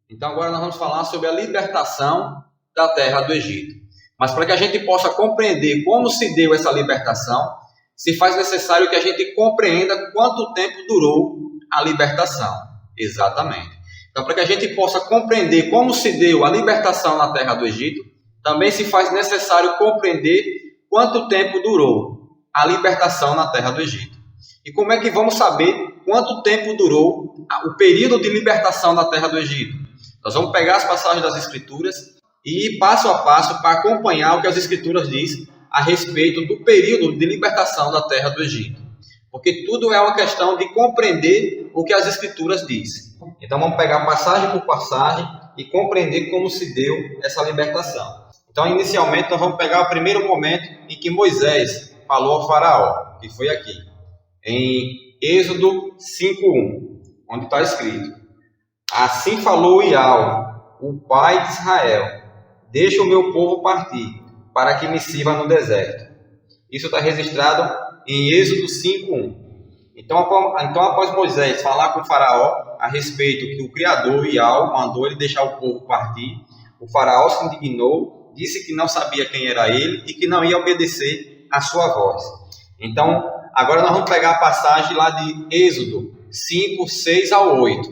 Então agora nós vamos falar sobre a libertação da terra do Egito. Mas para que a gente possa compreender como se deu essa libertação, se faz necessário que a gente compreenda quanto tempo durou a libertação. Exatamente. Então, para que a gente possa compreender como se deu a libertação na terra do Egito, também se faz necessário compreender quanto tempo durou a libertação na terra do Egito. E como é que vamos saber quanto tempo durou o período de libertação na terra do Egito? Nós vamos pegar as passagens das Escrituras e ir passo a passo para acompanhar o que as Escrituras dizem a respeito do período de libertação da terra do Egito. Porque tudo é uma questão de compreender o que as Escrituras dizem. Então vamos pegar passagem por passagem e compreender como se deu essa libertação. Então inicialmente nós vamos pegar o primeiro momento em que Moisés falou ao faraó, que foi aqui, em Êxodo 5:1, onde está escrito: assim falou Iau, o pai de Israel, deixa o meu povo partir, para que me sirva no deserto. Isso está registrado em Êxodo 5:1. Então, após Moisés falar com o faraó a respeito que o Criador, Iau, mandou ele deixar o povo partir, o faraó se indignou, disse que não sabia quem era ele e que não ia obedecer a sua voz. Então, agora nós vamos pegar a passagem lá de Êxodo 5, 6 ao 8.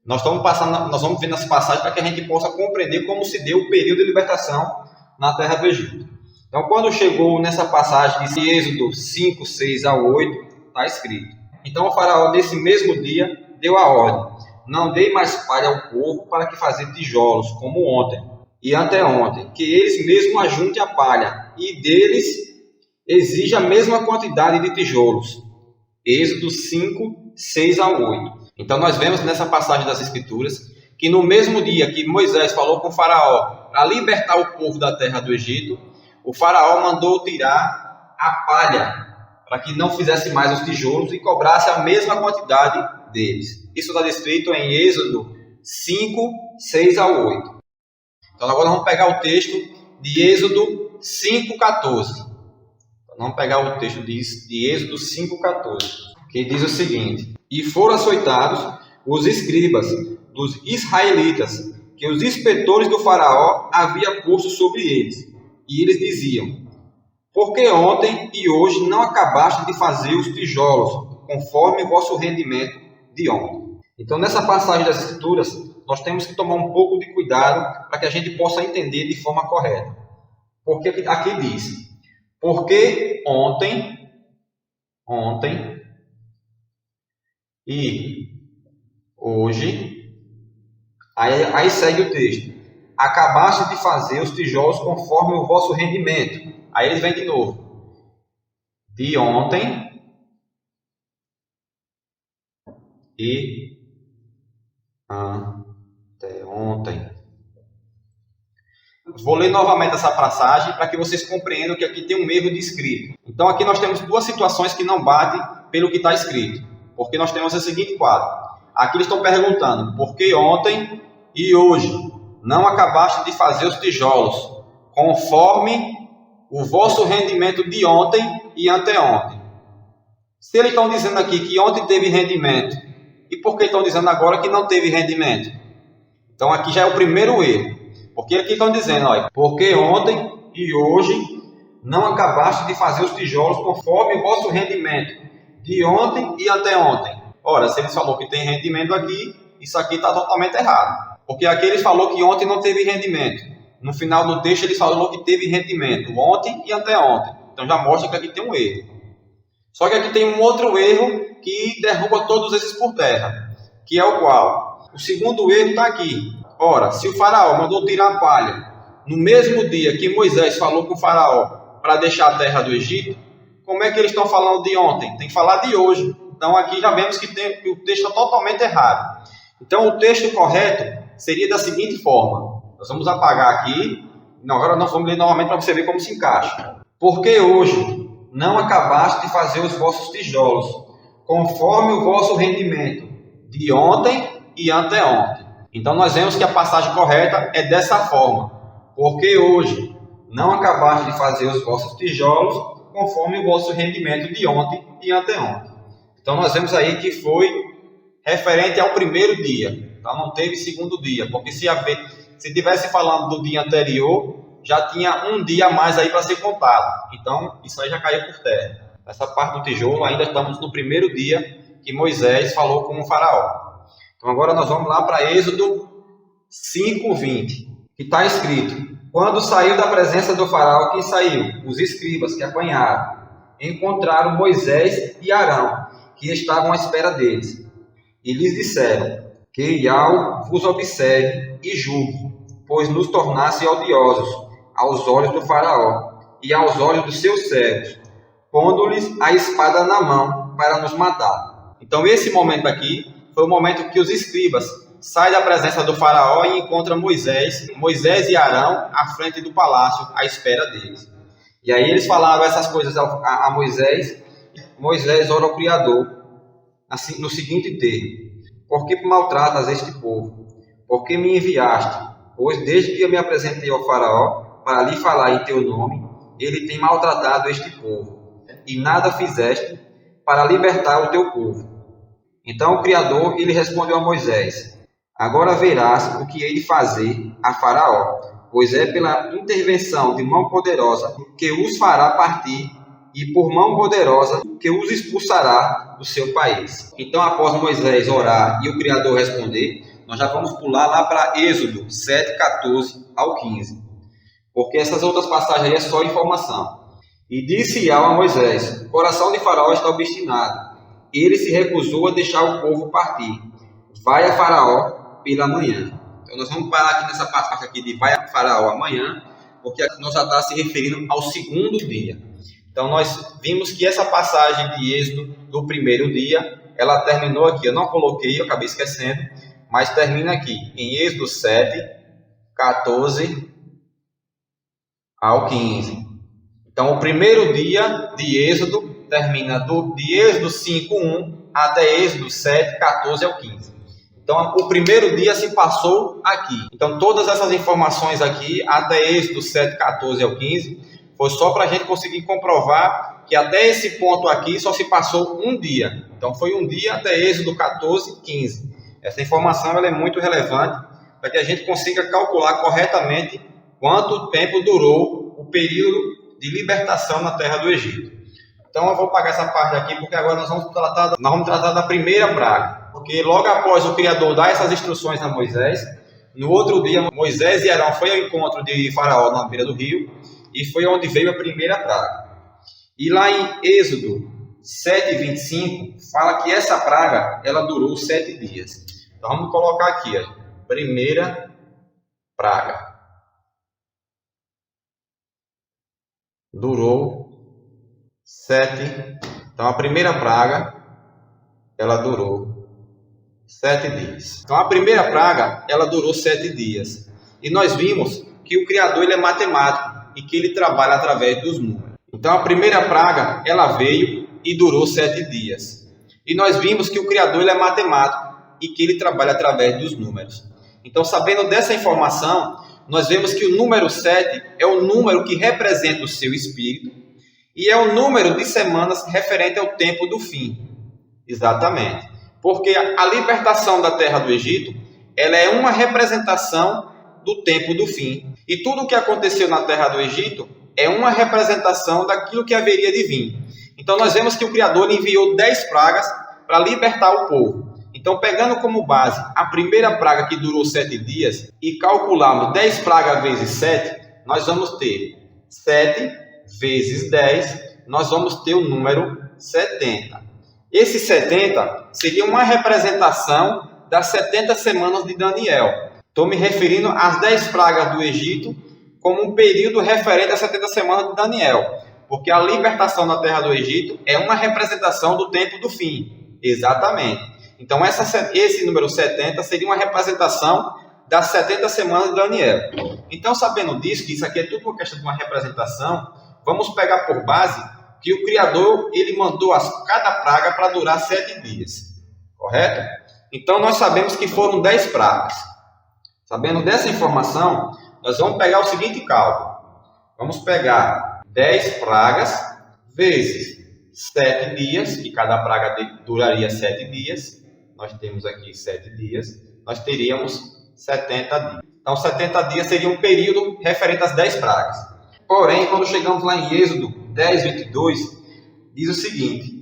Nós vamos vendo essa passagem para que a gente possa compreender como se deu o período de libertação na terra do Egito. Então, quando chegou nessa passagem de Êxodo 5, 6 ao 8, está escrito: então o faraó, nesse mesmo dia, deu a ordem: não dei mais palha ao povo para que fazer tijolos, como ontem e anteontem, que eles mesmos ajuntem a palha, e deles exija a mesma quantidade de tijolos. Êxodo 5, 6 ao 8. Então nós vemos nessa passagem das Escrituras que no mesmo dia que Moisés falou com o faraó para libertar o povo da terra do Egito, o faraó mandou tirar a palha para que não fizesse mais os tijolos e cobrasse a mesma quantidade deles. Isso está descrito em Êxodo 5, 6 ao 8. Então agora vamos pegar o texto de Êxodo 5, 14. Vamos pegar o texto de Êxodo 5, 14, que diz o seguinte: e foram açoitados os escribas dos israelitas, que os inspetores do faraó haviam posto sobre eles. E eles diziam: por que ontem e hoje não acabaste de fazer os tijolos, conforme o vosso rendimento de ontem? Então, nessa passagem das Escrituras, nós temos que tomar um pouco de cuidado para que a gente possa entender de forma correta. Porque aqui diz: porque ontem e hoje, aí segue o texto: acabaste de fazer os tijolos conforme o vosso rendimento. Aí eles vêm de novo: de ontem e anteontem. Vou ler novamente essa passagem para que vocês compreendam que aqui tem um erro de escrito. Então aqui nós temos duas situações que não batem pelo que está escrito. Porque nós temos o seguinte quadro. Aqui eles estão perguntando: por que ontem e hoje não acabaste de fazer os tijolos, conforme o vosso rendimento de ontem e anteontem? Se eles estão dizendo aqui que ontem teve rendimento, e por que estão dizendo agora que não teve rendimento? Então aqui já é o primeiro erro. Porque aqui estão dizendo: olha, porque ontem e hoje não acabaste de fazer os tijolos conforme o vosso rendimento de ontem e anteontem. Ora, se eles falou que tem rendimento aqui, isso aqui está totalmente errado. Porque aqui eles falou que ontem não teve rendimento. No final do texto eles falou que teve rendimento ontem e anteontem. Então já mostra que aqui tem um erro. Só que aqui tem um outro erro que derruba todos esses por terra. Que é o qual? O segundo erro está aqui. Ora, se o faraó mandou tirar a palha no mesmo dia que Moisés falou com o faraó para deixar a terra do Egito, como é que eles estão falando de ontem? Tem que falar de hoje. Então aqui já vemos que o texto está totalmente errado. Então o texto correto seria da seguinte forma. Nós vamos apagar aqui. Agora nós vamos ler novamente para você ver como se encaixa. Porque hoje não acabaste de fazer os vossos tijolos, conforme o vosso rendimento de ontem e anteontem. Então nós vemos que a passagem correta é dessa forma. Porque hoje não acabaste de fazer os vossos tijolos, conforme o vosso rendimento de ontem e anteontem. Então nós vemos aí que foi referente ao primeiro dia. Então não teve segundo dia, porque se tivesse falando do dia anterior, já tinha um dia a mais aí para ser contado. Então isso aí já caiu por terra. Essa parte do tijolo ainda estamos no primeiro dia que Moisés falou com o faraó. Então agora nós vamos lá para Êxodo 5:20, que está escrito: quando saiu da presença do faraó, quem saiu? Os escribas que apanharam. Encontraram Moisés e Arão, que estavam à espera deles. E lhes disseram: que Iau vos observe e julgue, pois nos tornasse odiosos aos olhos do faraó e aos olhos dos seus servos, pondo-lhes a espada na mão para nos matar. Então esse momento aqui foi o momento que os escribas saem da presença do faraó e encontram Moisés e Arão à frente do palácio, à espera deles. E aí eles falaram essas coisas a Moisés. Moisés ora ao Criador assim, no seguinte termo: por que maltratas este povo? Por que me enviaste? Pois desde que eu me apresentei ao faraó para lhe falar em teu nome, ele tem maltratado este povo, e nada fizeste para libertar o teu povo. Então o Criador ele respondeu a Moisés: agora verás o que hei de fazer a faraó, pois é pela intervenção de mão poderosa que os fará partir, e por mão poderosa que os expulsará do seu país. Então, após Moisés orar e o Criador responder, nós já vamos pular lá para Êxodo 7:14 ao 15, porque essas outras passagens aí é só informação. E disse Iau a Moisés: o coração de Faraó está obstinado, ele se recusou a deixar o povo partir. Vai a Faraó pela manhã. Então nós vamos parar aqui nessa parte aqui de vai a Faraó amanhã, porque nós já está se referindo ao segundo dia. Então nós vimos que essa passagem de Êxodo do primeiro dia, ela terminou aqui. Eu não coloquei, eu acabei esquecendo, mas termina aqui em Êxodo 7:14 ao 15. Então o primeiro dia de Êxodo termina de Êxodo 5:1 até Êxodo 7:14 ao 15. Então, o primeiro dia se passou aqui. Então, todas essas informações aqui, até Êxodo 7:14 ao 15, foi só para a gente conseguir comprovar que até esse ponto aqui só se passou um dia. Então, foi um dia até Êxodo 14:15. Essa informação ela é muito relevante para que a gente consiga calcular corretamente quanto tempo durou o período de libertação na terra do Egito. Então, eu vou pagar essa parte aqui, porque agora nós vamos tratar da primeira praga. Porque logo após o Criador dar essas instruções a Moisés, no outro dia Moisés e Arão foi ao encontro de Faraó na beira do rio, e foi onde veio a primeira praga. E lá em Êxodo 7:25 fala que essa praga ela durou 7 dias. Então vamos colocar aqui, primeira praga. Durou 7. Então a primeira praga ela durou 7 dias. Então a primeira praga ela durou 7 dias. E nós vimos que o Criador ele é matemático e que ele trabalha através dos números. Então a primeira praga ela veio e durou 7 dias. E nós vimos que o Criador ele é matemático e que ele trabalha através dos números. Então, sabendo dessa informação, nós vemos que o número 7 é o número que representa o seu espírito e é o número de semanas referente ao tempo do fim. Exatamente. Porque a libertação da terra do Egito, ela é uma representação do tempo do fim. E tudo o que aconteceu na terra do Egito é uma representação daquilo que haveria de vir. Então nós vemos que o Criador enviou 10 pragas para libertar o povo. Então, pegando como base a primeira praga que durou 7 dias e calculando 10 pragas vezes 7, nós vamos ter 7 vezes 10, nós vamos ter o número 70. Esse 70 seria uma representação das 70 semanas de Daniel. Estou me referindo às 10 pragas do Egito como um período referente às 70 semanas de Daniel, porque a libertação da terra do Egito é uma representação do tempo do fim. Exatamente. Então, esse número 70 seria uma representação das 70 semanas de Daniel. Então, sabendo disso, que isso aqui é tudo uma questão de uma representação, vamos pegar por base que o Criador ele mandou cada praga para durar 7 dias. Correto? Então, nós sabemos que foram 10 pragas. Sabendo dessa informação, nós vamos pegar o seguinte cálculo. Vamos pegar 10 pragas vezes 7 dias, que cada praga duraria 7 dias. nós temos aqui 7 dias, nós teríamos 70 dias. Então, 70 dias seria um período referente às 10 pragas. Porém, quando chegamos lá em Êxodo 10, 22, diz o seguinte,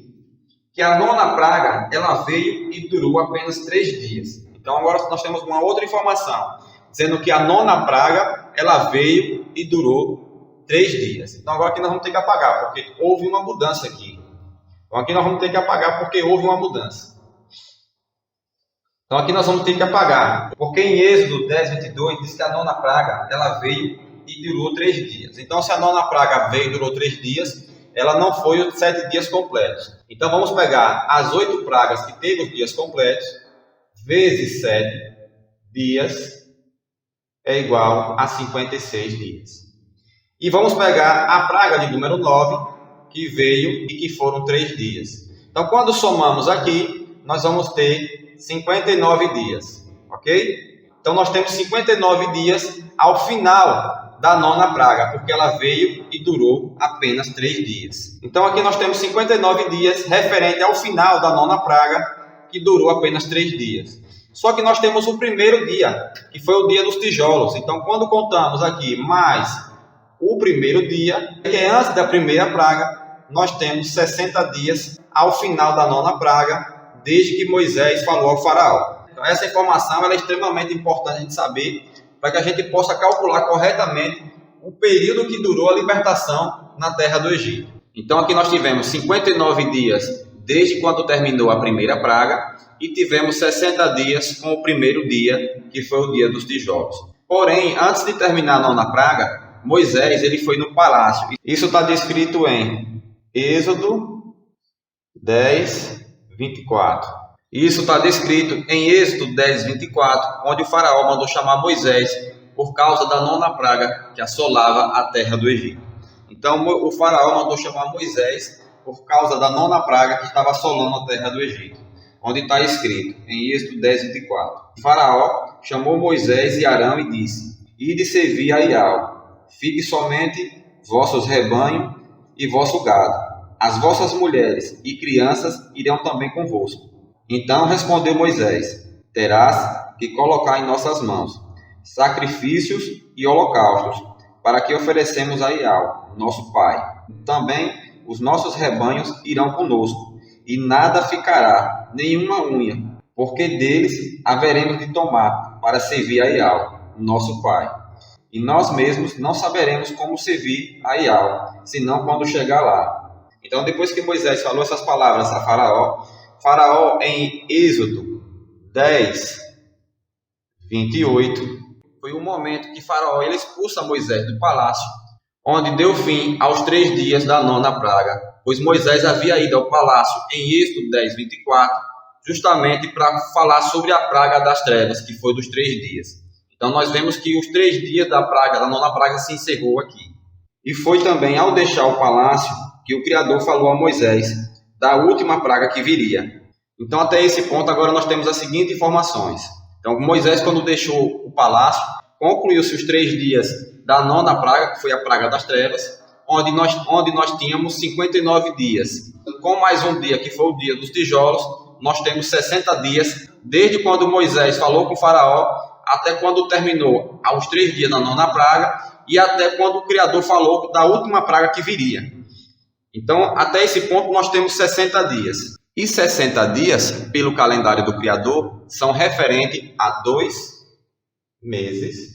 que a 9ª praga, ela veio e durou apenas 3 dias. Então, agora nós temos uma outra informação, dizendo que a 9ª praga, ela veio e durou 3 dias. Então, agora aqui nós vamos ter que apagar, porque houve uma mudança aqui. Então, aqui nós vamos ter que apagar, porque houve uma mudança. Então, aqui nós vamos ter que apagar, porque em Êxodo 10, 22, diz que a 9ª praga, ela veio e durou 3 dias. Então, se a 9ª praga veio e durou 3 dias, ela não foi os 7 dias completos. Então, vamos pegar as 8 pragas que teve os dias completos, vezes 7 dias, é igual a 56 dias. E vamos pegar a praga de número 9, que veio e que foram 3 dias. Então, quando somamos aqui, nós vamos ter 59 dias, ok? Então, nós temos 59 dias ao final da 9ª praga, porque ela veio e durou apenas 3 dias. Então, aqui nós temos 59 dias referente ao final da 9ª praga, que durou apenas 3 dias. Só que nós temos o primeiro dia, que foi o dia dos tijolos. Então, quando contamos aqui mais o primeiro dia, que é antes da primeira praga, nós temos 60 dias ao final da 9ª praga, desde que Moisés falou ao faraó. Então, essa informação ela é extremamente importante a gente saber, para que a gente possa calcular corretamente o período que durou a libertação na terra do Egito. Então, aqui nós tivemos 59 dias desde quando terminou a primeira praga e tivemos 60 dias com o primeiro dia, que foi o dia dos tijolos. Porém, antes de terminar a 9ª praga, Moisés ele foi no palácio. Isso está descrito em Êxodo 10, 24. Isso está descrito em Êxodo 10, 24, onde o faraó mandou chamar Moisés por causa da 9ª praga que assolava a terra do Egito. Então, o faraó mandou chamar Moisés por causa da 9ª praga que estava assolando a terra do Egito, onde está escrito em Êxodo 10, 24. O faraó chamou Moisés e Arão e disse, ide servir a Iau, fique somente vossos rebanhos e vosso gado, as vossas mulheres e crianças irão também convosco. Então respondeu Moisés, terás que colocar em nossas mãos sacrifícios e holocaustos, para que oferecemos a Iau, nosso pai. Também os nossos rebanhos irão conosco, e nada ficará, nenhuma unha, porque deles haveremos de tomar para servir a Iau, nosso pai. E nós mesmos não saberemos como servir a Iau, senão quando chegar lá. Então, depois que Moisés falou essas palavras a Faraó em Êxodo 10, 28, foi o momento que Faraó ele expulsa Moisés do palácio, onde deu fim aos 3 dias da 9ª praga, pois Moisés havia ido ao palácio em Êxodo 10, 24, justamente para falar sobre a praga das trevas, que foi dos 3 dias. Então nós vemos que os 3 dias da 9ª praga se encerrou aqui. E foi também ao deixar o palácio que o Criador falou a Moisés da última praga que viria. Então até esse ponto agora nós temos as seguintes informações. Então Moisés, quando deixou o palácio, concluiu-se os 3 dias da 9ª praga, que foi a praga das trevas, onde nós tínhamos 59 dias. Com mais um dia, que foi o dia dos tijolos, nós temos 60 dias, desde quando Moisés falou com o faraó, até quando terminou aos 3 dias da 9ª praga, e até quando o Criador falou da última praga que viria. Então, até esse ponto, nós temos 60 dias. E 60 dias, pelo calendário do Criador, são referentes a 2 meses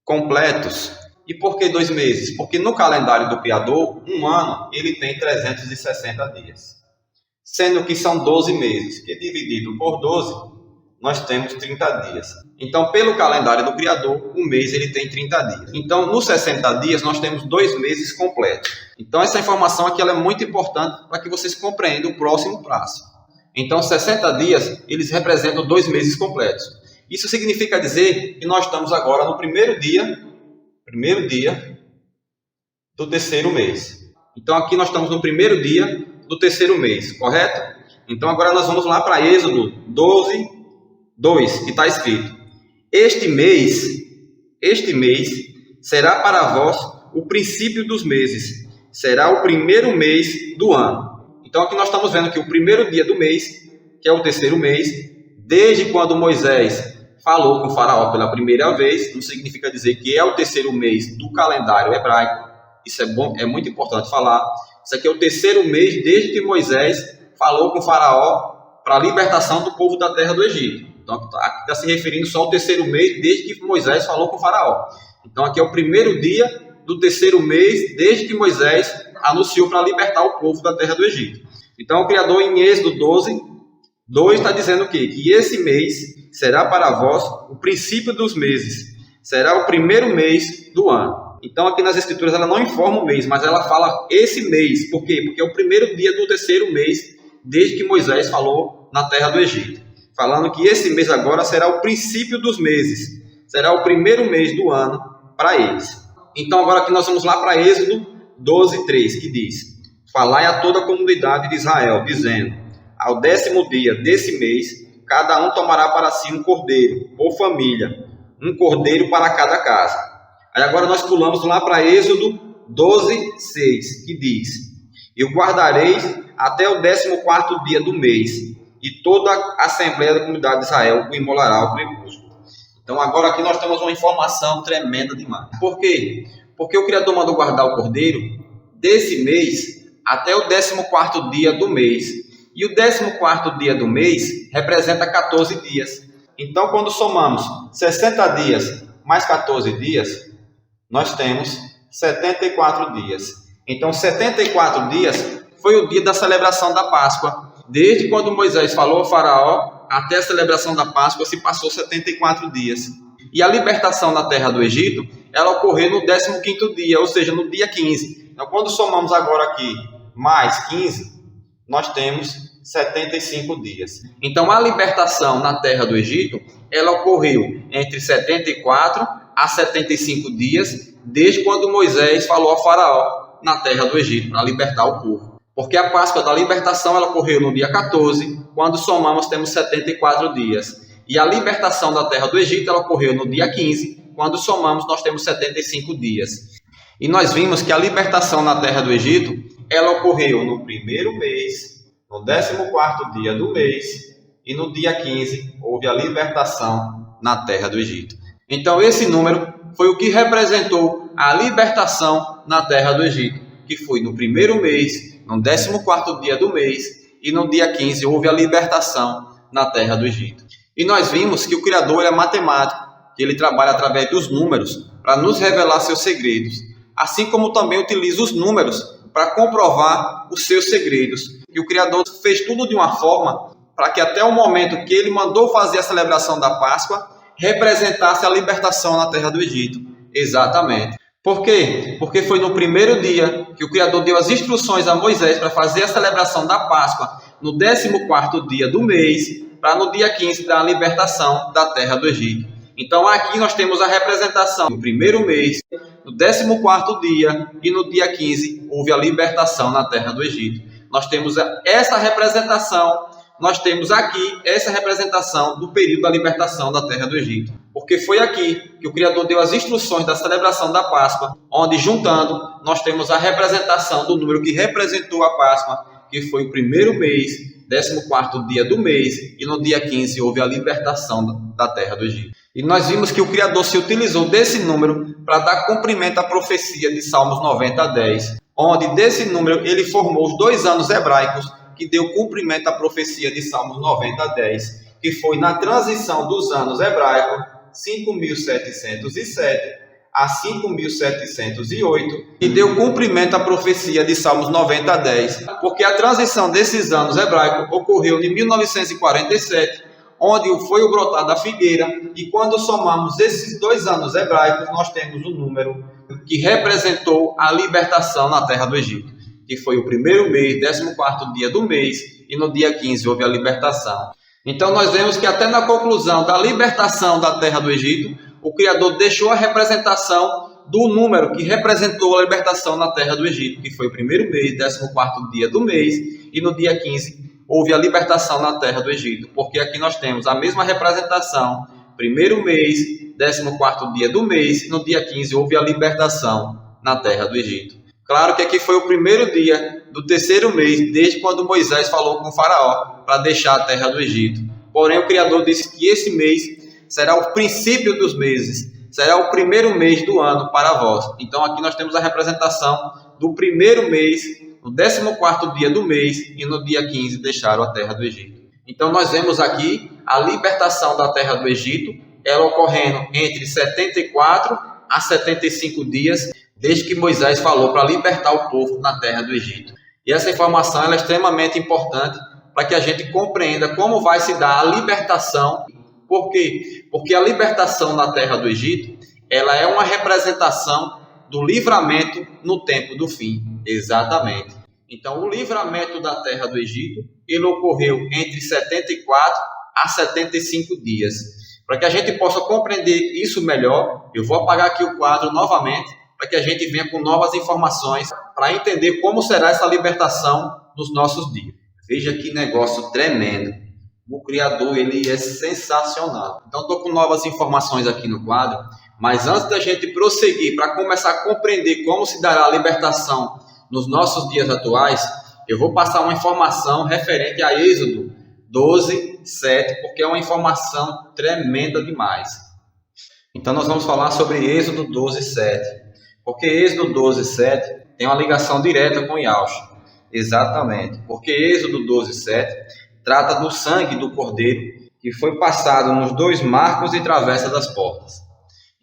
completos. E por que 2 meses? Porque no calendário do Criador, um ano ele tem 360 dias. Sendo que são 12 meses, que dividido por 12, nós temos 30 dias. Então, pelo calendário do Criador, um mês ele tem 30 dias. Então, nos 60 dias, nós temos 2 meses completos. Então, essa informação aqui ela é muito importante para que vocês compreendam o próximo passo. Então, 60 dias, eles representam 2 meses completos. Isso significa dizer que nós estamos agora no primeiro dia do terceiro mês. Então, aqui nós estamos no primeiro dia do terceiro mês, correto? Então, agora nós vamos lá para Êxodo 12, 2, que está escrito: Este mês será para vós o princípio dos meses, será o primeiro mês do ano. Então, aqui nós estamos vendo que o primeiro dia do mês, que é o terceiro mês, desde quando Moisés falou com o faraó pela primeira vez, não significa dizer que é o terceiro mês do calendário hebraico. Isso é bom, é muito importante falar. Isso aqui é o terceiro mês desde que Moisés falou com o faraó para a libertação do povo da terra do Egito. Então, aqui está se referindo só ao terceiro mês desde que Moisés falou com o faraó. Então, aqui é o primeiro dia do terceiro mês desde que Moisés anunciou para libertar o povo da terra do Egito. Então, o Criador, em Êxodo 12, 2, está dizendo o quê? Que esse mês será para vós o princípio dos meses. Será o primeiro mês do ano. Então, aqui nas Escrituras, ela não informa o mês, mas ela fala esse mês. Por quê? Porque é o primeiro dia do terceiro mês, desde que Moisés falou na terra do Egito. Falando que esse mês agora será o princípio dos meses. Será o primeiro mês do ano para eles. Então, agora aqui nós vamos lá para Êxodo 12, 3, que diz: falai a toda a comunidade de Israel, dizendo: ao 10º dia desse mês, cada um tomará para si um cordeiro, por família, um cordeiro para cada casa. Aí agora nós pulamos lá para Êxodo 12, 6, que diz: e o guardareis até o 14º dia do mês, e toda a Assembleia da Comunidade de Israel o imolará ao crepúsculo. Então agora aqui nós temos uma informação tremenda demais. Por quê? Porque o Criador mandou guardar o cordeiro desse mês até o 14º dia do mês. E o 14º dia do mês representa 14 dias. Então, quando somamos 60 dias mais 14 dias, nós temos 74 dias. Então, 74 dias foi o dia da celebração da Páscoa. Desde quando Moisés falou ao faraó até a celebração da Páscoa se passou 74 dias. E a libertação da terra do Egito, ela ocorreu no 15º dia, ou seja, no dia 15. Então, quando somamos agora aqui mais 15, nós temos 75 dias. Então, a libertação na terra do Egito, ela ocorreu entre 74 a 75 dias, desde quando Moisés falou ao faraó na terra do Egito, para libertar o povo. Porque a Páscoa da libertação, ela ocorreu no dia 14, quando somamos temos 74 dias. E a libertação da terra do Egito, ela ocorreu no dia 15, quando somamos nós temos 75 dias. E nós vimos que a libertação na terra do Egito, ela ocorreu no primeiro mês, no 14º dia do mês, e no dia 15 houve a libertação na terra do Egito. Então esse número foi o que representou a libertação na terra do Egito, que foi no primeiro mês, no 14º dia do mês, e no dia 15 houve a libertação na terra do Egito. E nós vimos que o Criador é matemático, que ele trabalha através dos números para nos revelar seus segredos, assim como também utiliza os números para comprovar os seus segredos. E o Criador fez tudo de uma forma para que até o momento que ele mandou fazer a celebração da Páscoa, representasse a libertação na terra do Egito. Exatamente. Por quê? Porque foi no primeiro dia que o Criador deu as instruções a Moisés para fazer a celebração da Páscoa, no 14º dia do mês, para no dia 15 dar a libertação da terra do Egito. Então aqui nós temos a representação no primeiro mês, no 14º dia e no dia 15 houve a libertação na terra do Egito. Nós temos essa representação, nós temos aqui essa representação do período da libertação da terra do Egito. Porque foi aqui que o Criador deu as instruções da celebração da Páscoa, onde juntando nós temos a representação do número que representou a Páscoa, que foi o primeiro mês, 14º dia do mês, e no dia 15 houve a libertação da terra do Egito. E nós vimos que o Criador se utilizou desse número para dar cumprimento à profecia de Salmos 90:10, onde desse número ele formou os 2 anos hebraicos que deu cumprimento à profecia de Salmos 90:10, que foi na transição dos anos hebraicos 5.707 a 5.708, e deu cumprimento à profecia de Salmos 90:10, porque a transição desses anos hebraicos ocorreu em 1947, onde foi o brotar da figueira, e quando somamos esses 2 anos hebraicos, nós temos um número que representou a libertação na terra do Egito, que foi o primeiro mês, 14º dia do mês, e no dia 15 houve a libertação. Então nós vemos que até na conclusão da libertação da terra do Egito, o Criador deixou a representação do número que representou a libertação na terra do Egito, que foi o primeiro mês, 14º dia do mês, e no dia 15 houve a libertação na terra do Egito, porque aqui nós temos a mesma representação, primeiro mês, 14º dia do mês, e no dia 15 houve a libertação na terra do Egito. Claro que aqui foi o primeiro dia do terceiro mês, desde quando Moisés falou com o faraó para deixar a terra do Egito. Porém, o Criador disse que esse mês será o princípio dos meses, será o primeiro mês do ano para vós. Então, aqui nós temos a representação do primeiro mês, no 14º dia do mês, e no dia 15 deixaram a terra do Egito. Então, nós vemos aqui a libertação da terra do Egito, ela ocorrendo entre 74 a 75 dias, desde que Moisés falou para libertar o povo na terra do Egito. E essa informação ela é extremamente importante para que a gente compreenda como vai se dar a libertação. Por quê? Porque a libertação na terra do Egito, ela é uma representação do livramento no tempo do fim. Exatamente. Então, o livramento da terra do Egito, ele ocorreu entre 74 a 75 dias. Para que a gente possa compreender isso melhor, eu vou apagar aqui o quadro novamente, para que a gente venha com novas informações, para entender como será essa libertação nos nossos dias. Veja que negócio tremendo. O Criador, ele é sensacional. Então, estou com novas informações aqui no quadro, mas antes da gente prosseguir, para começar a compreender como se dará a libertação nos nossos dias atuais, eu vou passar uma informação referente a Êxodo 12, 7, porque é uma informação tremenda demais. Então, nós vamos falar sobre Êxodo 12, 7, porque Êxodo 12, 7 tem uma ligação direta com Yahushua. Exatamente, porque Êxodo 12, 7 trata do sangue do cordeiro que foi passado nos 2 marcos e travessa das portas.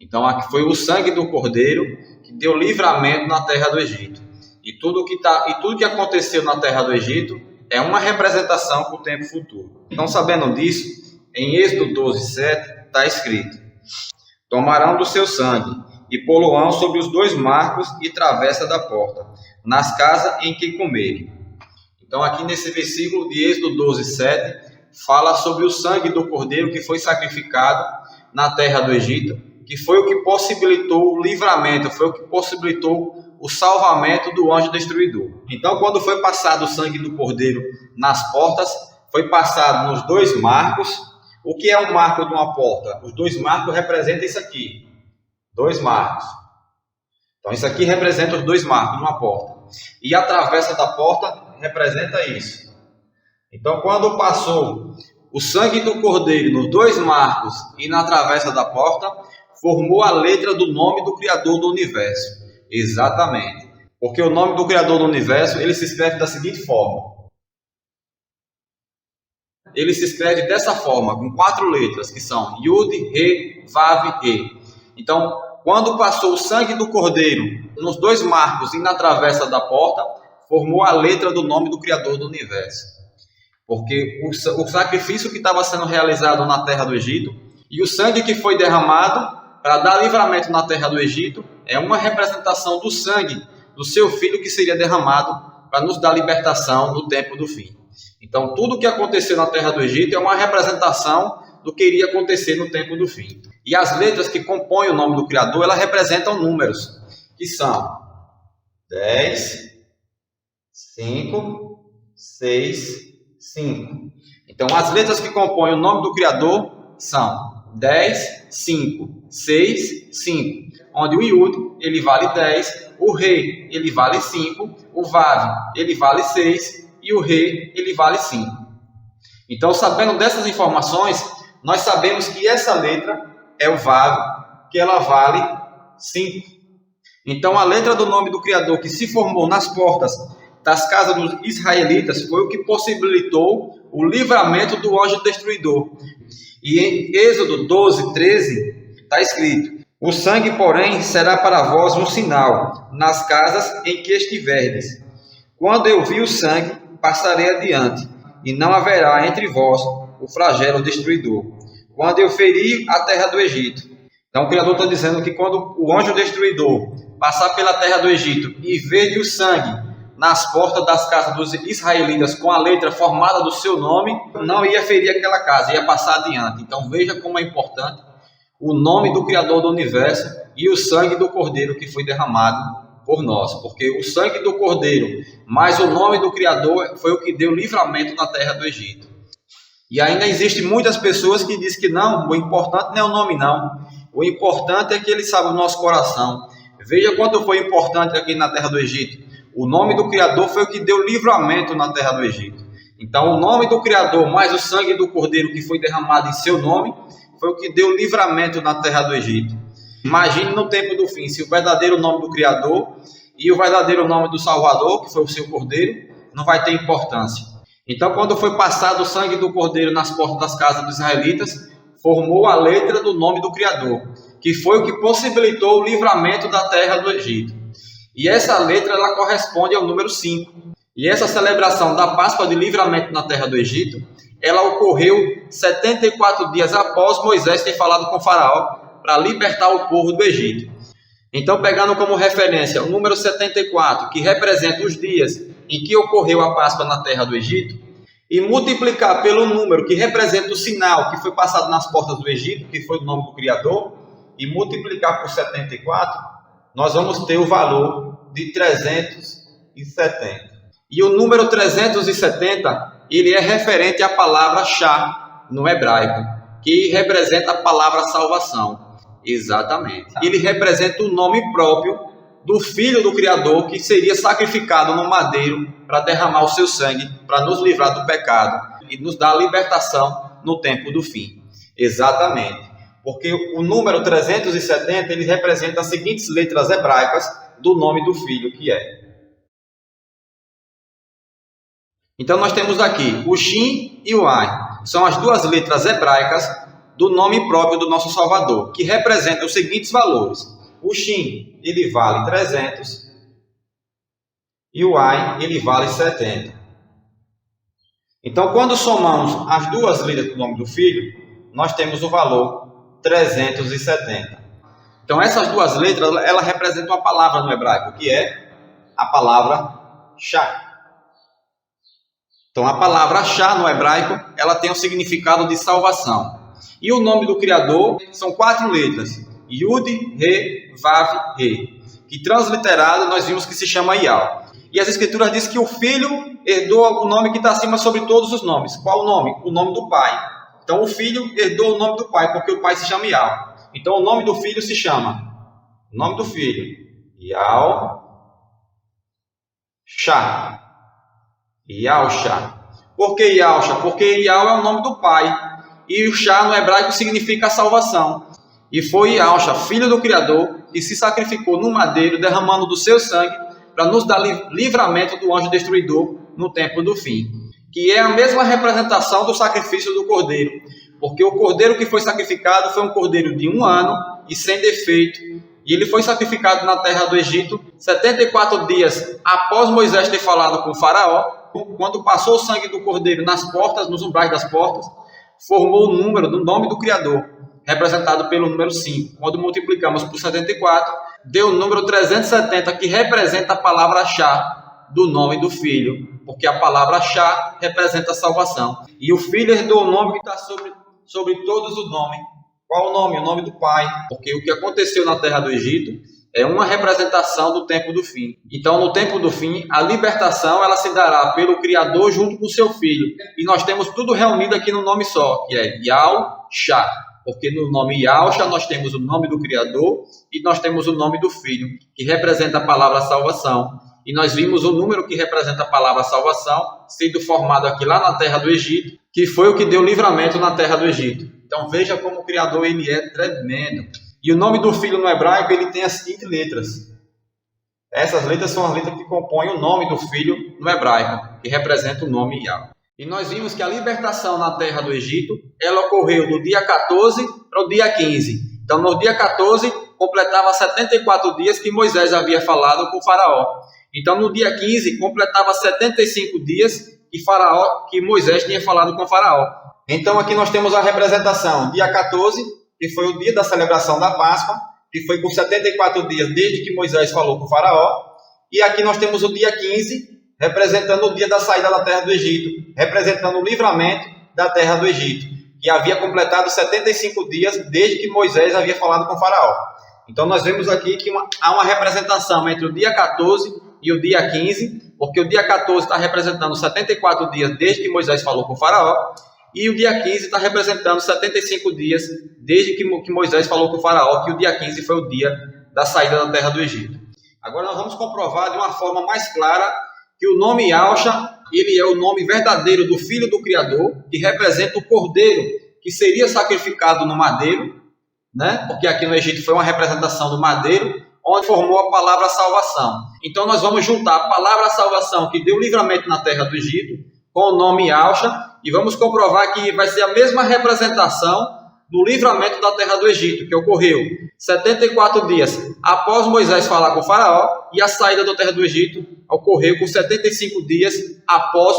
Então, aqui foi o sangue do cordeiro que deu livramento na terra do Egito. E tudo que aconteceu na terra do Egito é uma representação para o tempo futuro. Então, sabendo disso, em Êxodo 12, 7 está escrito: tomarão do seu sangue e pô-lo-ão sobre os 2 marcos e travessa da porta, nas casas em que comerem. Então, aqui nesse versículo de Êxodo 12, 7, fala sobre o sangue do cordeiro que foi sacrificado na terra do Egito, que foi o que possibilitou o livramento, foi o que possibilitou o salvamento do anjo destruidor. Então, quando foi passado o sangue do cordeiro nas portas, foi passado nos 2 marcos. O que é um marco de uma porta? Os 2 marcos representam isso aqui. 2 marcos. Então, isso aqui representa os 2 marcos de uma porta. E a travessa da porta representa isso. Então, quando passou o sangue do cordeiro nos 2 marcos e na travessa da porta, formou a letra do nome do Criador do Universo. Exatamente. Porque o nome do Criador do Universo, ele se escreve da seguinte forma. Ele se escreve dessa forma, com 4 letras, que são Yud, Re, Vav, E. Então, quando passou o sangue do cordeiro nos 2 marcos e na travessa da porta, formou a letra do nome do Criador do Universo. Porque o sacrifício que estava sendo realizado na terra do Egito e o sangue que foi derramado para dar livramento na terra do Egito é uma representação do sangue do seu filho que seria derramado para nos dar libertação no tempo do fim. Então, tudo o que aconteceu na terra do Egito é uma representação do que iria acontecer no tempo do fim. E as letras que compõem o nome do Criador, elas representam números, que são 10, 5, 6, 5. Então, as letras que compõem o nome do Criador são 10, 5, 6, 5. Onde o Yud, ele vale 10, o Re, ele vale 5, o Vav, ele vale 6 e o Re, ele vale 5. Então, sabendo dessas informações, nós sabemos que essa letra é o Vav, que ela vale 5. Então, a letra do nome do Criador que se formou nas portas das casas dos israelitas foi o que possibilitou o livramento do anjo destruidor. E em Êxodo 12, 13, está escrito: o sangue, porém, será para vós um sinal nas casas em que estiverdes. Quando eu vi o sangue, passarei adiante, e não haverá entre vós o flagelo destruidor. Quando eu ferir a terra do Egito. Então o Criador está dizendo que quando o anjo destruidor passar pela terra do Egito e ver o sangue nas portas das casas dos israelitas com a letra formada do seu nome, não ia ferir aquela casa, ia passar adiante. Então veja como é importante o nome do Criador do Universo e o sangue do Cordeiro que foi derramado por nós. Porque o sangue do Cordeiro mais o nome do Criador foi o que deu livramento na terra do Egito. E ainda existem muitas pessoas que dizem que não, o importante não é o nome não. O importante é que ele sabe o nosso coração. Veja quanto foi importante aqui na terra do Egito. O nome do Criador foi o que deu livramento na terra do Egito. Então, o nome do Criador mais o sangue do Cordeiro que foi derramado em seu nome foi o que deu livramento na terra do Egito. Imagine no tempo do fim, se o verdadeiro nome do Criador e o verdadeiro nome do Salvador, que foi o seu Cordeiro, não vai ter importância. Então, quando foi passado o sangue do Cordeiro nas portas das casas dos israelitas, formou a letra do nome do Criador, que foi o que possibilitou o livramento da terra do Egito. E essa letra ela corresponde ao número 5. E essa celebração da Páscoa de livramento na terra do Egito, ela ocorreu 74 dias após Moisés ter falado com Faraó para libertar o povo do Egito. Então, pegando como referência o número 74, que representa os dias em que ocorreu a Páscoa na terra do Egito, e multiplicar pelo número que representa o sinal que foi passado nas portas do Egito, que foi o nome do Criador, e multiplicar por 74, nós vamos ter o valor de 370. E o número 370, ele é referente à palavra Shá no hebraico, que representa a palavra salvação. Exatamente. Ele representa o nome próprio do Filho do Criador, que seria sacrificado no madeiro para derramar o seu sangue, para nos livrar do pecado e nos dar a libertação no tempo do fim. Exatamente. Porque o número 370, ele representa as seguintes letras hebraicas do nome do Filho, que é. Então, nós temos aqui o Shin e o Ain. São as duas letras hebraicas do nome próprio do nosso Salvador, que representam os seguintes valores. O Shin, ele vale 300, e o Ain, ele vale 70. Então, quando somamos as duas letras do nome do Filho, nós temos o valor 370. Então, essas duas letras, elas representam uma palavra no hebraico, que é a palavra Shá. Então, a palavra Shá no hebraico, ela tem o significado de salvação. E o nome do Criador são 4 letras. Yud, Re, Vav, Re. Que transliterado nós vimos que se chama Ial. E as Escrituras dizem que o Filho herdou o nome que está acima sobre todos os nomes. Qual o nome? O nome do Pai. Então, o Filho herdou o nome do Pai, porque o Pai se chama Ial. Então, o nome do Filho se chama. O nome do Filho. Ial, Shá. Ial-Shá. Por que Ial-Shá? Porque Ial é o nome do Pai. E o Shá no hebraico significa salvação. E foi Ial-Shá, filho do Criador, que se sacrificou no madeiro, derramando do seu sangue, para nos dar livramento do anjo destruidor no tempo do fim. Que é a mesma representação do sacrifício do cordeiro. Porque o cordeiro que foi sacrificado foi um cordeiro de 1 ano e sem defeito. E ele foi sacrificado na terra do Egito 74 dias após Moisés ter falado com o Faraó. Quando passou o sangue do cordeiro nas portas, nos umbrais das portas, formou o número do nome do Criador, representado pelo número 5. Quando multiplicamos por 74, deu o número 370, que representa a palavra Shá do nome do Filho, porque a palavra Shá representa a salvação. E o Filho herdou o nome que está sobre todos os nomes. Qual o nome? O nome do Pai. Porque o que aconteceu na terra do Egito é uma representação do tempo do fim. Então, no tempo do fim, a libertação ela se dará pelo Criador junto com o seu Filho. E nós temos tudo reunido aqui no nome só, que é Ial-Shá. Porque no nome Ial-Shá nós temos o nome do Criador e nós temos o nome do Filho, que representa a palavra salvação. E nós vimos o número que representa a palavra salvação sendo formado aqui lá na terra do Egito, que foi o que deu livramento na terra do Egito. Então veja como o Criador ele é tremendo. E o nome do Filho no hebraico ele tem as seguintes letras. Essas letras são as letras que compõem o nome do Filho no hebraico, que representa o nome Yahweh. E nós vimos que a libertação na terra do Egito, ela ocorreu do dia 14 para o dia 15. Então, no dia 14, completava 74 dias que Moisés havia falado com o Faraó. Então, no dia 15, completava 75 dias que Moisés tinha falado com o Faraó. Então, aqui nós temos a representação. Dia 14, que foi o dia da celebração da Páscoa, que foi por 74 dias desde que Moisés falou com o Faraó. E aqui nós temos o dia 15, representando o dia da saída da terra do Egito, representando o livramento da terra do Egito, que havia completado 75 dias desde que Moisés havia falado com o Faraó. Então nós vemos aqui que há uma representação entre o dia 14 e o dia 15, porque o dia 14 está representando 74 dias desde que Moisés falou com o Faraó, e o dia 15 está representando 75 dias desde que Moisés falou com o Faraó, que o dia 15 foi o dia da saída da terra do Egito. Agora nós vamos comprovar de uma forma mais clara que o nome Yahweh ele é o nome verdadeiro do Filho do Criador, que representa o Cordeiro que seria sacrificado no madeiro, né? Porque aqui no Egito foi uma representação do madeiro, onde formou a palavra salvação. Então nós vamos juntar a palavra salvação que deu livramento na terra do Egito com o nome Yahshua e vamos comprovar que vai ser a mesma representação do livramento da terra do Egito, que ocorreu 74 dias após Moisés falar com o faraó, e a saída da terra do Egito ocorreu com 75 dias após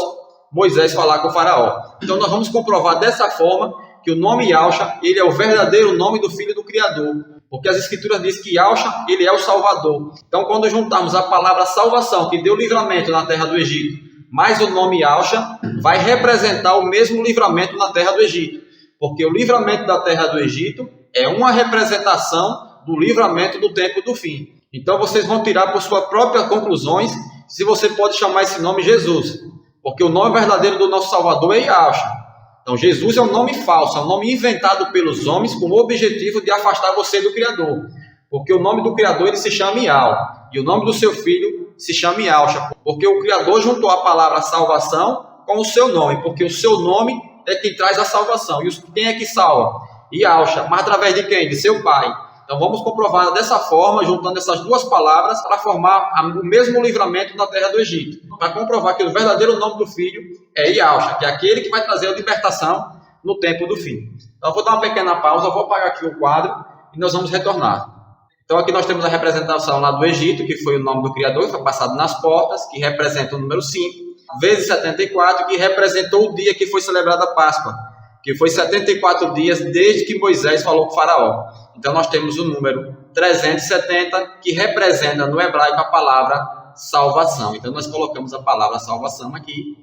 Moisés falar com o faraó. Então nós vamos comprovar dessa forma que o nome Yahshua, ele é o verdadeiro nome do Filho do Criador, porque as Escrituras dizem que Yahshua, ele é o Salvador. Então quando juntarmos a palavra salvação, que deu livramento na terra do Egito, mais o nome Yahshua, vai representar o mesmo livramento na terra do Egito, porque o livramento da terra do Egito é uma representação do livramento do tempo do fim. Então vocês vão tirar por suas próprias conclusões se você pode chamar esse nome Jesus, porque o nome verdadeiro do nosso Salvador é Yahshua. Então Jesus é um nome falso, é um nome inventado pelos homens com o objetivo de afastar você do Criador, porque o nome do Criador ele se chama Yahweh, e o nome do seu filho se chama Yahshua, porque o Criador juntou a palavra salvação com o seu nome, porque o seu nome é quem traz a salvação. E quem é que salva? Yahshua, mas através de quem? De seu Pai. Então vamos comprovar dessa forma, juntando essas duas palavras, para formar o mesmo livramento da terra do Egito. Para comprovar que o verdadeiro nome do Filho é Yahshua, que é aquele que vai trazer a libertação no tempo do fim. Então eu vou dar uma pequena pausa, vou apagar aqui o quadro e nós vamos retornar. Então aqui nós temos a representação lá do Egito, que foi o nome do Criador, que foi passado nas portas, que representa o número 5. Vezes 74, que representou o dia que foi celebrada a Páscoa, que foi 74 dias desde que Moisés falou com o faraó. Então nós temos o número 370, que representa no hebraico a palavra salvação. Então nós colocamos a palavra salvação aqui,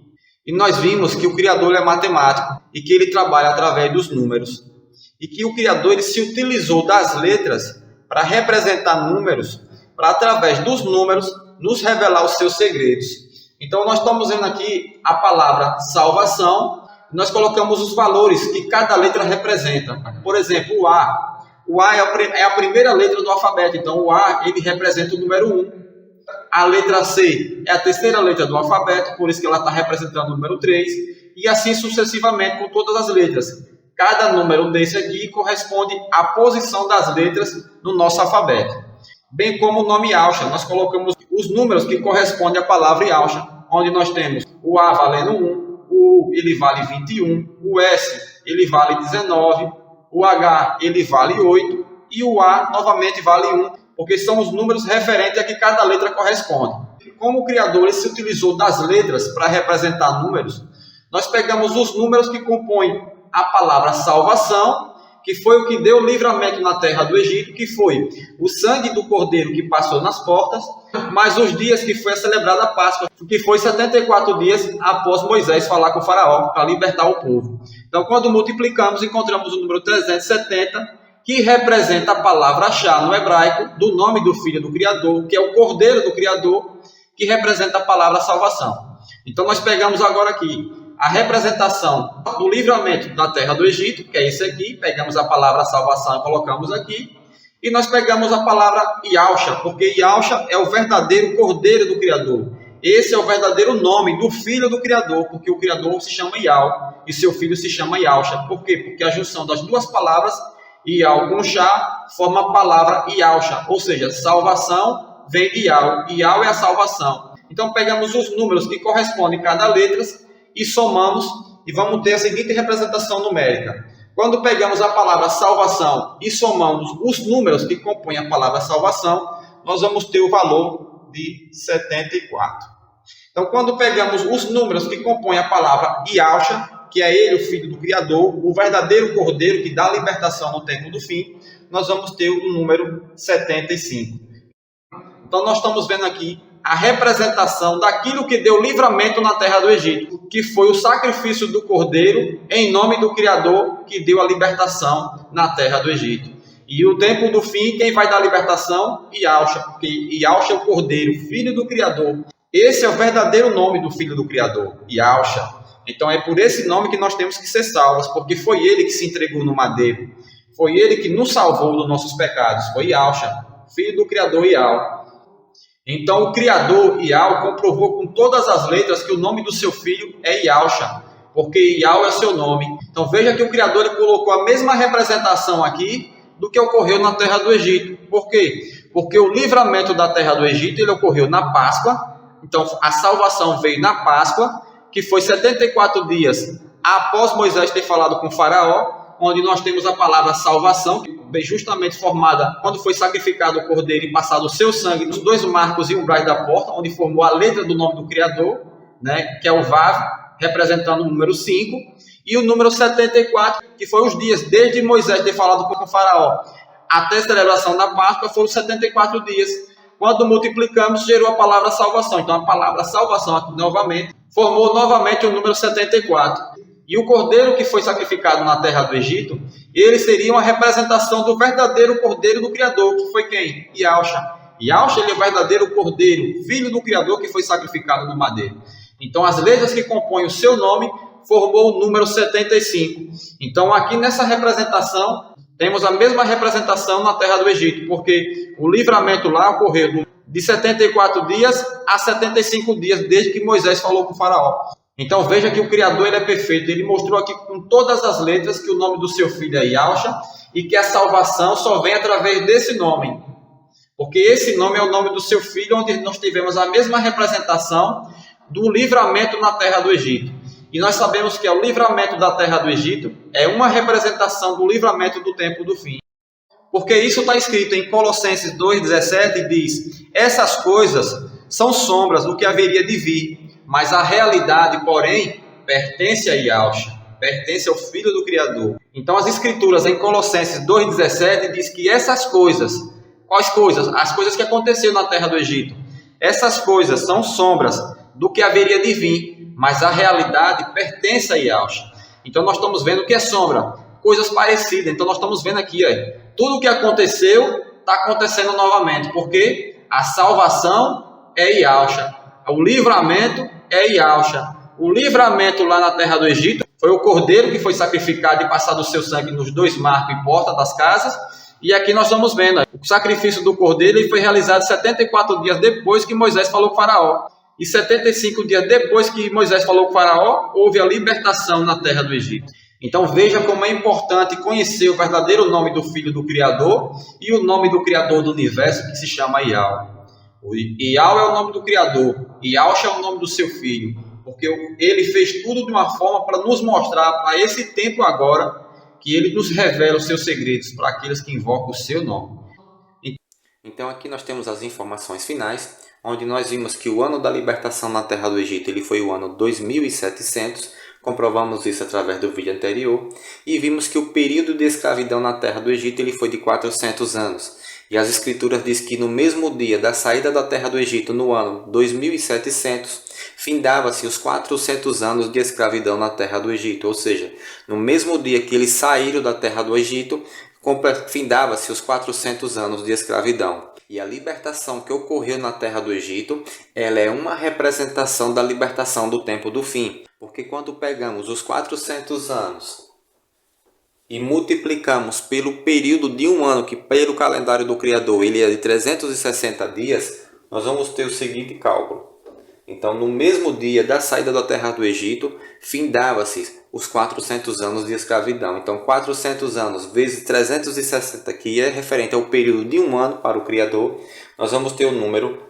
e nós vimos que o Criador é matemático, e que ele trabalha através dos números, e que o Criador ele se utilizou das letras para representar números, para através dos números nos revelar os seus segredos. Então, nós estamos vendo aqui a palavra salvação, nós colocamos os valores que cada letra representa. Por exemplo, o A. O A é a primeira letra do alfabeto, então o A ele representa o número 1. A letra C é a terceira letra do alfabeto, por isso que ela está representando o número 3, e assim sucessivamente com todas as letras. Cada número desse aqui corresponde à posição das letras no nosso alfabeto. Bem como o nome Yahshua, nós colocamos os números que correspondem à palavra Yahshua, onde nós temos o A valendo 1, o U ele vale 21, o S ele vale 19, o H ele vale 8 e o A novamente vale 1, porque são os números referentes a que cada letra corresponde. Como o Criador ele se utilizou das letras para representar números, nós pegamos os números que compõem a palavra salvação, que foi o que deu livramento na terra do Egito, que foi o sangue do cordeiro que passou nas portas, mais os dias que foi celebrada a Páscoa, que foi 74 dias após Moisés falar com o faraó para libertar o povo. Então, quando multiplicamos, encontramos o número 370, que representa a palavra Shá no hebraico, do nome do Filho do Criador, que é o Cordeiro do Criador, que representa a palavra salvação. Então, nós pegamos agora aqui a representação do livramento da terra do Egito, que é isso aqui, pegamos a palavra salvação e colocamos aqui, e nós pegamos a palavra Yahshua, porque Yahshua é o verdadeiro Cordeiro do Criador. Esse é o verdadeiro nome do Filho do Criador, porque o Criador se chama Yahweh e seu Filho se chama Yahshua. Por quê? Porque a junção das duas palavras, Yahweh com Shá, forma a palavra Yahshua, ou seja, salvação vem de Yahweh, e Yahweh é a salvação. Então pegamos os números que correspondem a cada letra, e somamos e vamos ter a seguinte representação numérica. Quando pegamos a palavra salvação e somamos os números que compõem a palavra salvação, nós vamos ter o valor de 74. Então, quando pegamos os números que compõem a palavra Yahshua, que é ele, o Filho do Criador, o verdadeiro Cordeiro que dá a libertação no tempo do fim, nós vamos ter o número 75. Então, nós estamos vendo aqui a representação daquilo que deu livramento na terra do Egito, que foi o sacrifício do Cordeiro em nome do Criador que deu a libertação na terra do Egito. E o tempo do fim, quem vai dar a libertação? Yahshua, porque Yahshua é o Cordeiro, Filho do Criador. Esse é o verdadeiro nome do Filho do Criador, Yahshua. Então é por esse nome que nós temos que ser salvos, porque foi ele que se entregou no madeiro. Foi ele que nos salvou dos nossos pecados. Foi Yahshua, Filho do Criador Yahweh. Então o Criador Yahweh comprovou com todas as letras que o nome do seu filho é Yausha, porque Yau é seu nome. Então veja que o Criador ele colocou a mesma representação aqui do que ocorreu na terra do Egito. Por quê? Porque o livramento da terra do Egito ele ocorreu na Páscoa. Então a salvação veio na Páscoa, que foi 74 dias após Moisés ter falado com o faraó, onde nós temos a palavra salvação, que veio justamente formada quando foi sacrificado o cordeiro e passado o seu sangue nos dois marcos e umbrais da porta, onde formou a letra do nome do Criador, né, que é o Vav, representando o número 5, e o número 74, que foi os dias desde Moisés ter falado com o faraó até a celebração da Páscoa, foram 74 dias. Quando multiplicamos, gerou a palavra salvação. Então a palavra salvação aqui novamente formou novamente o número 74. E o cordeiro que foi sacrificado na terra do Egito, ele seria uma representação do verdadeiro cordeiro do Criador, que foi quem? Yausha. Yausha ele é o verdadeiro cordeiro, filho do Criador, que foi sacrificado no madeiro. Então as letras que compõem o seu nome formou o número 75. Então aqui nessa representação, temos a mesma representação na terra do Egito, porque o livramento lá ocorreu de 74 dias a 75 dias, desde que Moisés falou com o faraó. Então veja que o Criador ele é perfeito, ele mostrou aqui com todas as letras que o nome do seu filho é Yausha e que a salvação só vem através desse nome. Porque esse nome é o nome do seu filho, onde nós tivemos a mesma representação do livramento na terra do Egito. E nós sabemos que o livramento da terra do Egito é uma representação do livramento do tempo do fim. Porque isso está escrito em Colossenses 2,17 e diz: essas coisas são sombras do que haveria de vir, mas a realidade, porém, pertence a Yausha, pertence ao Filho do Criador. Então as Escrituras em Colossenses 2,17 diz que essas coisas, quais coisas? As coisas que aconteceram na terra do Egito. Essas coisas são sombras do que haveria de vir, mas a realidade pertence a Yausha. Então nós estamos vendo o que é sombra, coisas parecidas. Então nós estamos vendo aqui, tudo o que aconteceu está acontecendo novamente, porque a salvação é Yausha, o livramento é Yausha. O livramento lá na terra do Egito foi o cordeiro que foi sacrificado e passado o seu sangue nos dois marcos e porta das casas. E aqui nós estamos vendo, o sacrifício do cordeiro ele foi realizado 74 dias depois que Moisés falou com o faraó. E 75 dias depois que Moisés falou com o faraó, houve a libertação na terra do Egito. Então veja como é importante conhecer o verdadeiro nome do Filho do Criador e o nome do Criador do Universo, que se chama Yau. Yau é o nome do Criador, Yausha é o nome do seu Filho, porque ele fez tudo de uma forma para nos mostrar, para esse tempo agora, que ele nos revela os seus segredos para aqueles que invocam o seu nome. Então aqui nós temos as informações finais, onde nós vimos que o ano da libertação na terra do Egito ele foi o ano 2700, comprovamos isso através do vídeo anterior, e vimos que o período de escravidão na terra do Egito ele foi de 400 anos. E as escrituras dizem que no mesmo dia da saída da terra do Egito, no ano 2700, findava-se os 400 anos de escravidão na terra do Egito, ou seja, no mesmo dia que eles saíram da terra do Egito, findava-se os 400 anos de escravidão. E a libertação que ocorreu na terra do Egito, ela é uma representação da libertação do tempo do fim. Porque quando pegamos os 400 anos e multiplicamos pelo período de um ano, que pelo calendário do Criador ele é de 360 dias, nós vamos ter o seguinte cálculo. Então, no mesmo dia da saída da terra do Egito, findava-se os 400 anos de escravidão. Então, 400 anos vezes 360, que é referente ao período de um ano para o Criador, nós vamos ter o número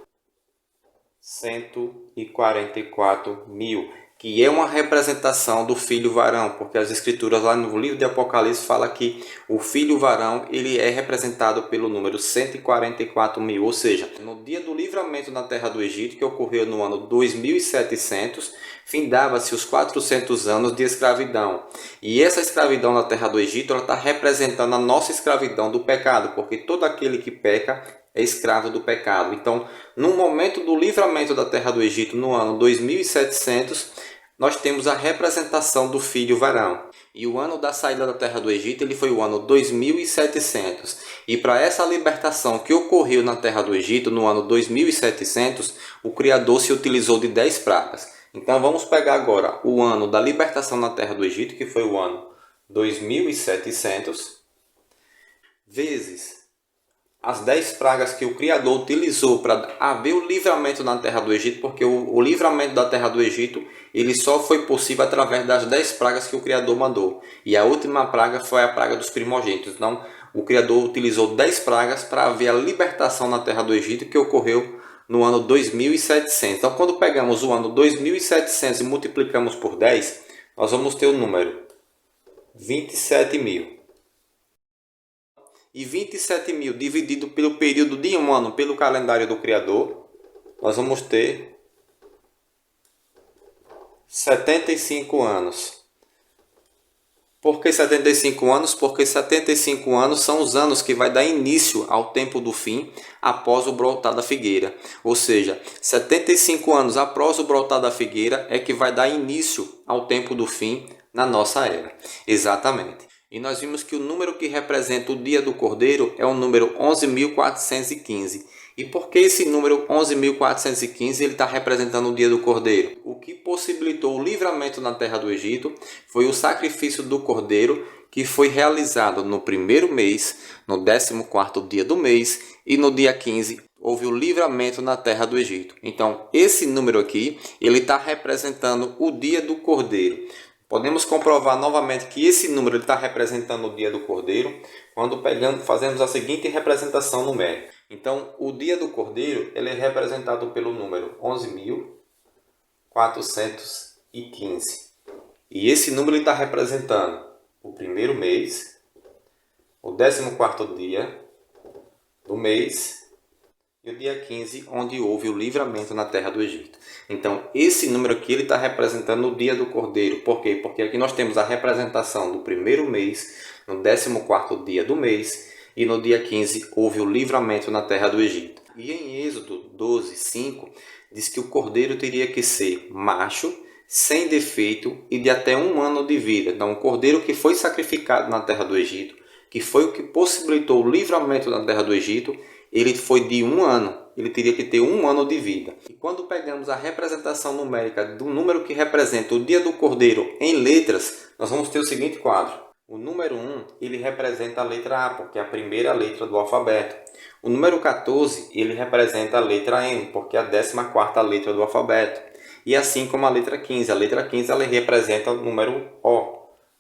144 mil, que é uma representação do filho varão, porque as escrituras lá no livro de Apocalipse fala que o filho varão ele é representado pelo número 144 mil, ou seja, no dia do livramento na terra do Egito, que ocorreu no ano 2700, findava-se os 400 anos de escravidão. E essa escravidão na terra do Egito está representando a nossa escravidão do pecado, porque todo aquele que peca é escravo do pecado. Então, no momento do livramento da terra do Egito, no ano 2700, nós temos a representação do filho varão. E o ano da saída da terra do Egito ele foi o ano 2700. E para essa libertação que ocorreu na terra do Egito, no ano 2700, o Criador se utilizou de 10 pragas. Então, vamos pegar agora o ano da libertação na terra do Egito, que foi o ano 2700, vezes as 10 pragas que o Criador utilizou para haver o livramento na terra do Egito, porque o livramento da terra do Egito ele só foi possível através das 10 pragas que o Criador mandou. E a última praga foi a praga dos primogênitos. Então, o Criador utilizou 10 pragas para haver a libertação na terra do Egito, que ocorreu no ano 2700. Então, quando pegamos o ano 2700 e multiplicamos por 10, nós vamos ter o número 27.000. E 27.000 dividido pelo período de um ano, pelo calendário do Criador, nós vamos ter 75 anos. Por que 75 anos? Porque 75 anos são os anos que vai dar início ao tempo do fim após o brotar da figueira. Ou seja, 75 anos após o brotar da figueira é que vai dar início ao tempo do fim na nossa era. Exatamente. E nós vimos que o número que representa o dia do Cordeiro é o número 11.415. E por que esse número 11.415 ele está representando o dia do Cordeiro? O que possibilitou o livramento na terra do Egito foi o sacrifício do Cordeiro, que foi realizado no primeiro mês, no 14º dia do mês, e no dia 15 houve o livramento na terra do Egito. Então, esse número aqui, ele está representando o dia do Cordeiro. Podemos comprovar novamente que esse número está representando o dia do Cordeiro quando fazemos a seguinte representação numérica. Então, o dia do Cordeiro ele é representado pelo número 11.415. E esse número está representando o primeiro mês, o 14º dia do mês e o dia 15, onde houve o livramento na terra do Egito. Então, esse número aqui está representando o dia do Cordeiro. Por quê? Porque aqui nós temos a representação do primeiro mês, no 14º dia do mês, e no dia 15 houve o livramento na terra do Egito. E em Êxodo 12:5, diz que o Cordeiro teria que ser macho, sem defeito e de até 1 ano de vida. Então, o Cordeiro que foi sacrificado na terra do Egito, que foi o que possibilitou o livramento na terra do Egito, ele foi de 1 ano, ele teria que ter 1 ano de vida. E quando pegamos a representação numérica do número que representa o dia do Cordeiro em letras, nós vamos ter o seguinte quadro. O número 1, ele representa a letra A, porque é a primeira letra do alfabeto. O número 14, ele representa a letra N, porque é a 14ª letra do alfabeto. E assim como a letra 15. A letra 15 ela representa o número O,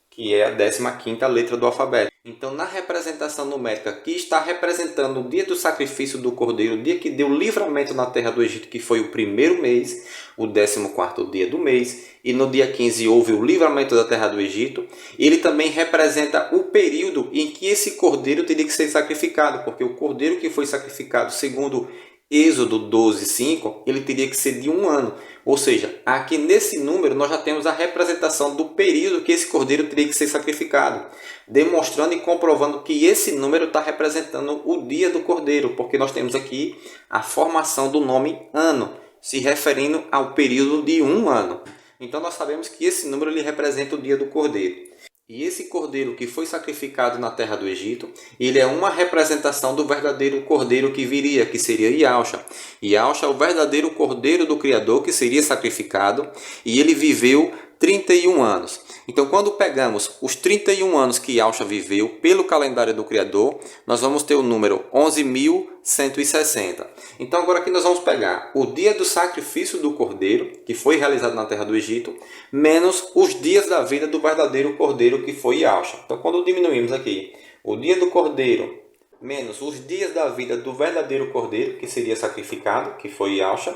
que é a 15ª letra do alfabeto. Então, na representação numérica que está representando o dia do sacrifício do Cordeiro, o dia que deu livramento na terra do Egito, que foi o primeiro mês, o 14º dia do mês, e no dia 15 houve o livramento da terra do Egito, ele também representa o período em que esse Cordeiro teria que ser sacrificado, porque o Cordeiro que foi sacrificado segundo Êxodo 12:5, ele teria que ser de 1 ano. Ou seja, aqui nesse número nós já temos a representação do período que esse cordeiro teria que ser sacrificado, demonstrando e comprovando que esse número está representando o dia do cordeiro, porque nós temos aqui a formação do nome ano, se referindo ao período de 1 ano. Então nós sabemos que esse número ele representa o dia do cordeiro. E esse cordeiro que foi sacrificado na terra do Egito, ele é uma representação do verdadeiro cordeiro que viria, que seria Iausha. Iausha é o verdadeiro cordeiro do Criador que seria sacrificado, e ele viveu 31 anos. Então, quando pegamos os 31 anos que Iausha viveu pelo calendário do Criador, nós vamos ter o número 11.160. Então, agora aqui nós vamos pegar o dia do sacrifício do cordeiro, que foi realizado na terra do Egito, menos os dias da vida do verdadeiro cordeiro, que foi Iausha. Então, quando diminuímos aqui o dia do cordeiro menos os dias da vida do verdadeiro cordeiro, que seria sacrificado, que foi Iausha,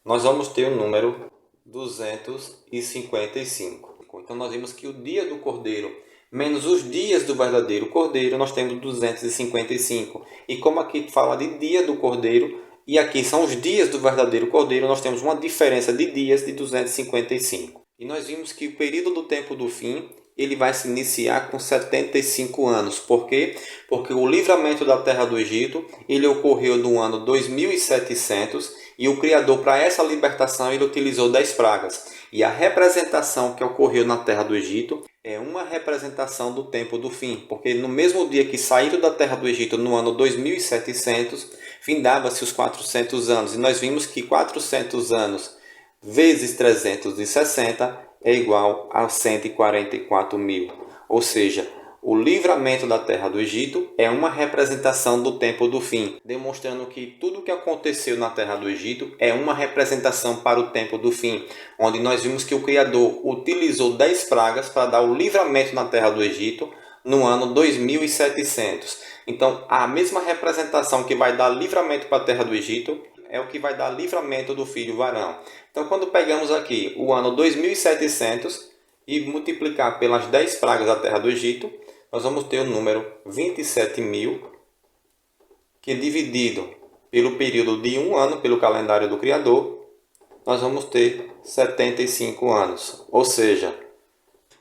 nós vamos ter o número 255. Então nós vimos que o dia do cordeiro menos os dias do verdadeiro cordeiro, nós temos 255. E como aqui fala de dia do cordeiro e aqui são os dias do verdadeiro cordeiro, nós temos uma diferença de dias de 255. E nós vimos que o período do tempo do fim ele vai se iniciar com 75 anos. Por quê? Porque o livramento da terra do Egito ele ocorreu no ano 2700 e o Criador, para essa libertação, ele utilizou 10 pragas. E a representação que ocorreu na terra do Egito é uma representação do tempo do fim, porque no mesmo dia que saíram da terra do Egito, no ano 2700, findava-se os 400 anos. E nós vimos que 400 anos vezes 360 é igual a 144.000. Ou seja, o livramento da terra do Egito é uma representação do tempo do fim, demonstrando que tudo o que aconteceu na terra do Egito é uma representação para o tempo do fim, onde nós vimos que o Criador utilizou 10 pragas para dar o livramento na terra do Egito no ano 2700. Então, a mesma representação que vai dar livramento para a terra do Egito é o que vai dar livramento do filho varão. Então, quando pegamos aqui o ano 2700 e multiplicar pelas 10 pragas da terra do Egito, nós vamos ter o número 27.000, que dividido pelo período de um ano, pelo calendário do Criador, nós vamos ter 75 anos. Ou seja,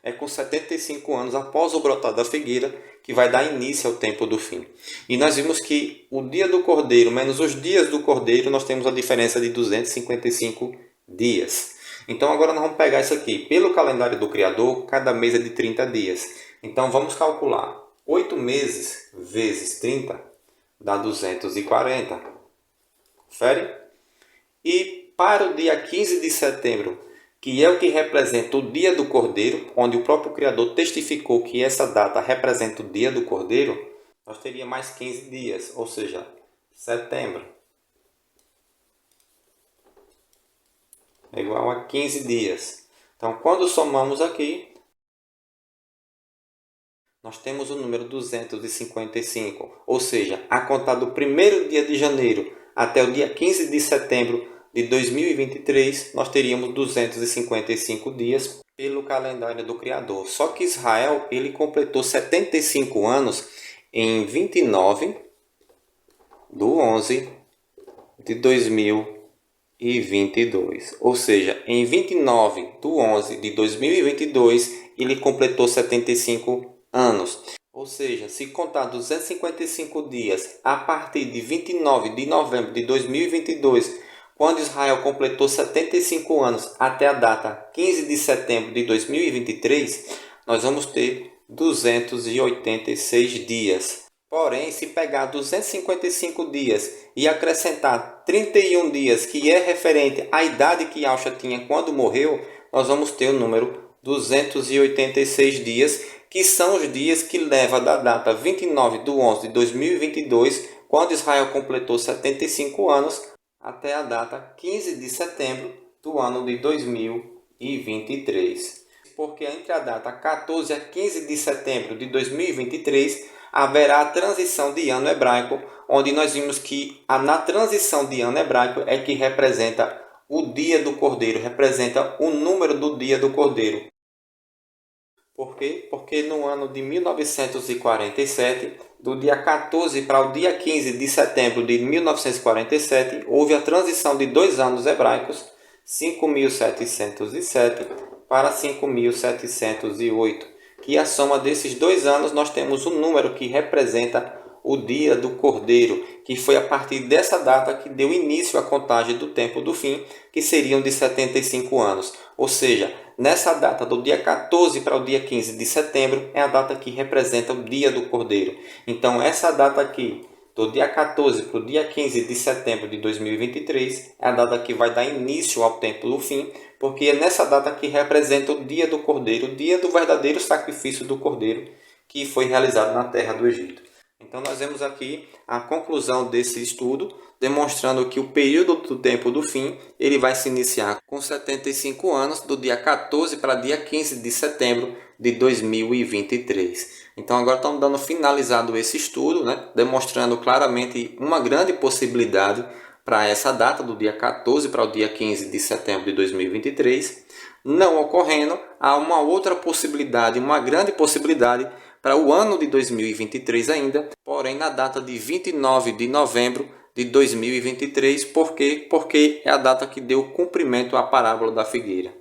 é com 75 anos após o brotar da figueira que vai dar início ao tempo do fim. E nós vimos que o dia do Cordeiro menos os dias do Cordeiro, nós temos a diferença de 255 dias. Então agora nós vamos pegar isso aqui. Pelo calendário do Criador, cada mês é de 30 dias. Então vamos calcular. 8 meses vezes 30 dá 240. Confere? E para o dia 15 de setembro, que é o que representa o dia do Cordeiro, onde o próprio Criador testificou que essa data representa o dia do Cordeiro, nós teríamos mais 15 dias, ou seja, setembro é igual a 15 dias. Então, quando somamos aqui, nós temos o número 255, ou seja, a contar do primeiro dia de janeiro até o dia 15 de setembro de 2023, nós teríamos 255 dias pelo calendário do Criador. Só que Israel ele completou 75 anos em 29 de 11 de 2022. Ou seja, em 29 de 11 de 2022, ele completou 75 anos. Ou seja, se contar 255 dias a partir de 29 de novembro de 2022, quando Israel completou 75 anos até a data 15 de setembro de 2023, nós vamos ter 286 dias. Porém, se pegar 255 dias e acrescentar 31 dias, que é referente à idade que Yahshua tinha quando morreu, nós vamos ter o número 286 dias, que são os dias que levam da data 29 de 11 de 2022, quando Israel completou 75 anos, até a data 15 de setembro do ano de 2023. Porque entre a data 14 a 15 de setembro de 2023 haverá a transição de ano hebraico, onde nós vimos que na transição de ano hebraico é que representa o dia do Cordeiro, representa o número do dia do Cordeiro. Por quê? Porque no ano de 1947, do dia 14 para o dia 15 de setembro de 1947, houve a transição de 2 anos hebraicos, 5.707 para 5.708, que a soma desses 2 anos nós temos um número que representa o dia do Cordeiro, que foi a partir dessa data que deu início à contagem do tempo do fim, que seriam de 75 anos. Ou seja, nessa data do dia 14 para o dia 15 de setembro é a data que representa o dia do Cordeiro. Então essa data aqui, do dia 14 para o dia 15 de setembro de 2023, é a data que vai dar início ao tempo do fim, porque é nessa data que representa o dia do Cordeiro, o dia do verdadeiro sacrifício do Cordeiro, que foi realizado na terra do Egito. Então nós vemos aqui a conclusão desse estudo, demonstrando que o período do tempo do fim ele vai se iniciar com 75 anos, do dia 14 para dia 15 de setembro de 2023. Então agora estamos dando finalizado esse estudo, demonstrando claramente uma grande possibilidade para essa data, do dia 14 para o dia 15 de setembro de 2023. Não ocorrendo, há uma outra possibilidade, uma grande possibilidade para o ano de 2023 ainda, porém na data de 29 de novembro de 2023. Por quê? Porque é a data que deu cumprimento à parábola da figueira.